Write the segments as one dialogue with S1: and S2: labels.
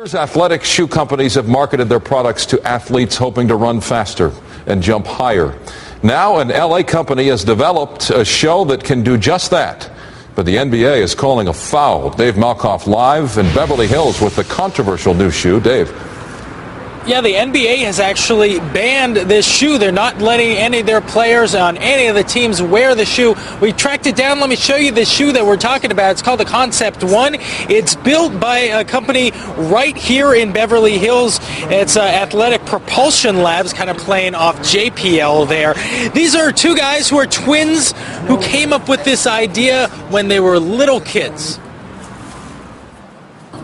S1: Athletic shoe companies have marketed their products to athletes hoping to run faster and jump higher. Now an LA company has developed a shoe that can do just that. But the NBA is calling a foul. Dave Malkoff live in Beverly Hills with the controversial new shoe. Dave.
S2: Yeah, the NBA has actually banned this shoe. They're not letting any of their players on any of the teams wear the shoe. We tracked it down. Let me show you the shoe that we're talking about. It's called the Concept 1. It's built by a company right here in Beverly Hills. It's Athletic Propulsion Labs, kind of playing off JPL there. These are two guys who are twins who came up with this idea when they were little kids.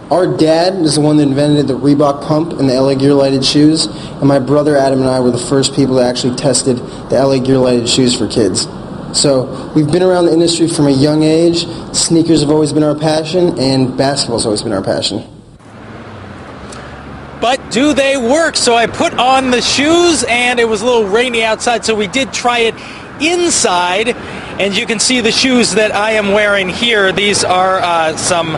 S3: Our dad is the one that invented the Reebok pump and the LA Gear lighted shoes, and my brother Adam and I were the first people that actually tested the LA Gear lighted shoes for kids. So we've been around the industry from a young age. Sneakers have always been our passion, and basketball's always been our passion.
S2: But do they work? So I put on the shoes, and it was a little rainy outside, so we did try it inside, and you can see the shoes that I am wearing here. These are some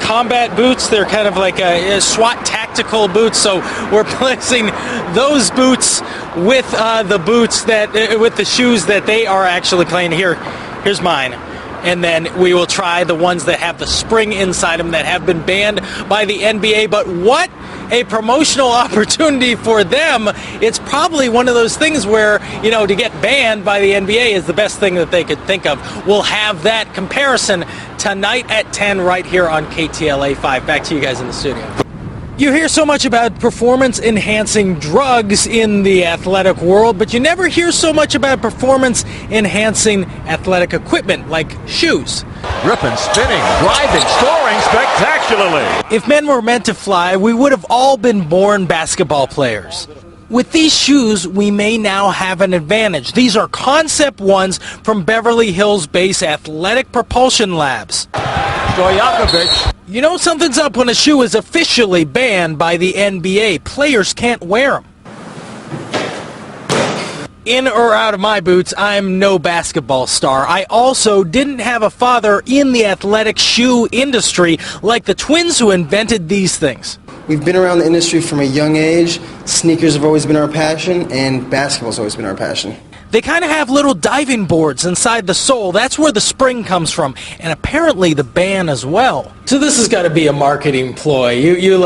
S2: combat boots. They're kind of like a SWAT tactical boots, so we're placing those boots with the boots that with the shoes that they are actually playing. Here's mine, and then we will try the ones that have the spring inside them that have been banned by the NBA. But what a promotional opportunity for them. It's probably one of those things where, you know, to get banned by the NBA is the best thing that they could think of. We'll have that comparison tonight at 10 right here on KTLA 5. Back to you guys in the studio. You hear so much about performance-enhancing drugs in the athletic world, but you never hear so much about performance-enhancing athletic equipment like shoes.
S4: Ripping, spinning, driving, scoring spectacularly.
S2: If men were meant to fly, we would have all been born basketball players. With these shoes, we may now have an advantage. These are Concept 1's from Beverly Hills-based Athletic Propulsion Labs.
S4: Stojakovic.
S2: You know something's up when a shoe is officially banned by the NBA. Players can't wear them. In or out of my boots, I'm no basketball star. I also didn't have a father in the athletic shoe industry like the twins who invented these things.
S3: We've been around the industry from a young age. Sneakers have always been our passion, and basketball's always been our passion.
S2: They kind of have little diving boards inside the sole. That's where the spring comes from, and apparently the band as well. So this has got to be a marketing ploy. You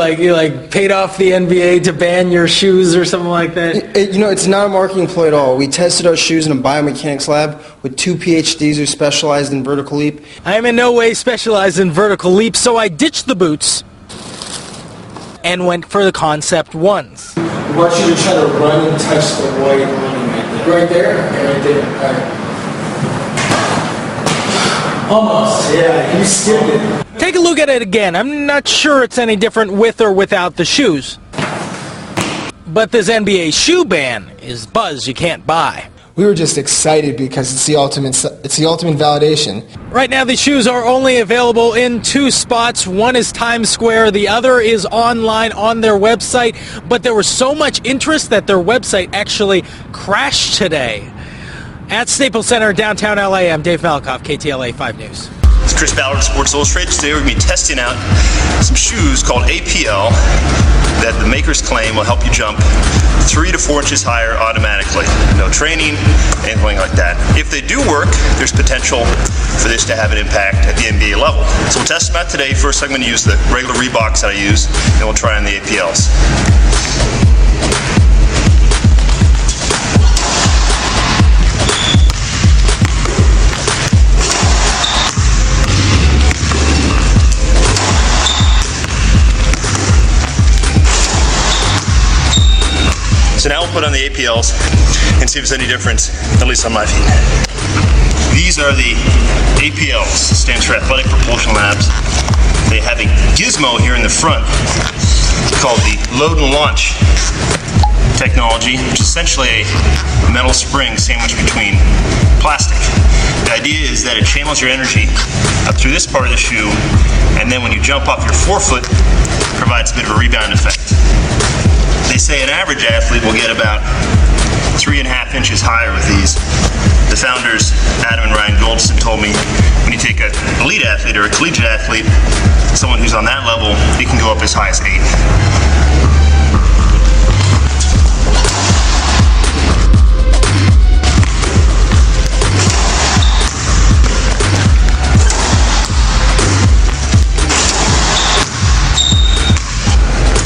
S2: paid off the NBA to ban your shoes or something like that?
S3: It's not a marketing ploy at all. We tested our shoes in a biomechanics lab with 2 PhDs who specialized in vertical leap.
S2: I am in no way specialized in vertical leap, so I ditched the boots and went for the Concept 1's.
S3: I want you to try to run and touch the white line right there. Right there. Almost. Yeah, you skipped it.
S2: Take a look at it again. I'm not sure it's any different with or without the shoes. But this NBA shoe ban is buzz you can't buy.
S5: We were just excited because it's the ultimate validation.
S2: Right now, the shoes are only available in 2 spots. One is Times Square, the other is online on their website. But there was so much interest that their website actually crashed today. At Staples Center, downtown LA, I'm Dave Malkoff, KTLA 5 News.
S6: It's Chris Ballard, Sports Illustrated. Today we're going to be testing out some shoes called APL that the makers claim will help you jump 3 to 4 inches higher automatically. No training, anything like that. If they do work, there's potential for this to have an impact at the NBA level. So we'll test them out today. First I'm going to use the regular Reeboks that I use, then we'll try on the APLs. So now we'll put on the APLs and see if there's any difference, at least on my feet. These are the APLs, stands for Athletic Propulsion Labs. They have a gizmo here in the front called the load and launch technology, which is essentially a metal spring sandwiched between plastic. The idea is that it channels your energy up through this part of the shoe, and then when you jump off your forefoot, it provides a bit of a rebound effect. They say an average athlete will get about 3.5 inches higher with these. The founders, Adam and Ryan Goldson, told me when you take an elite athlete or a collegiate athlete, someone who's on that level, it can go up as high as 8.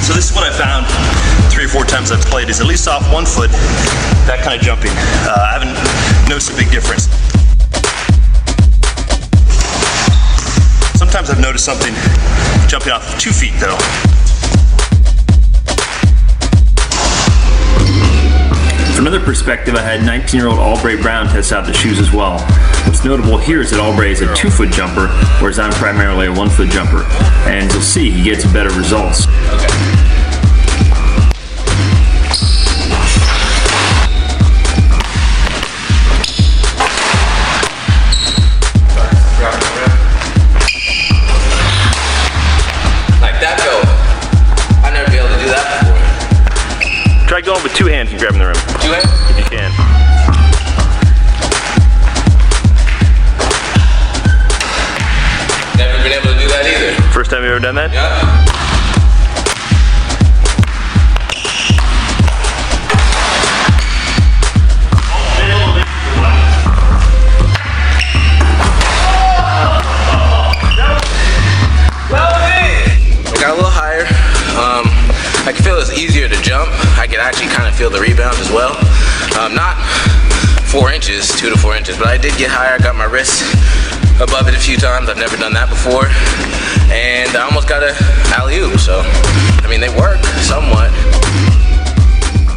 S6: So this is what I found 3 or 4 times I've played, is at least off one foot, that kind of jumping. I haven't noticed a big difference. Sometimes I've noticed something jumping off 2 feet though. From another perspective, I had 19-year-old Albright Brown test out the shoes as well. What's notable here is that Albright is a 2-foot jumper, whereas I'm primarily a 1-foot jumper. And you'll see he gets better results.
S7: Like that go. I've never been able to do that before.
S6: Try going with 2 hands and grabbing the rim.
S7: 2 hands?
S6: If you can.
S7: Never been able to do that either.
S6: First time you ever done that?
S7: Yeah. I got a little higher. I can feel it's easier to jump. I can actually kind of feel the rebound as well. Not 4 inches, 2 to 4 inches, but I did get higher. I got my wrist above it a few times. I've never done that before. And I almost got a alley-oop, so, I mean, they work somewhat.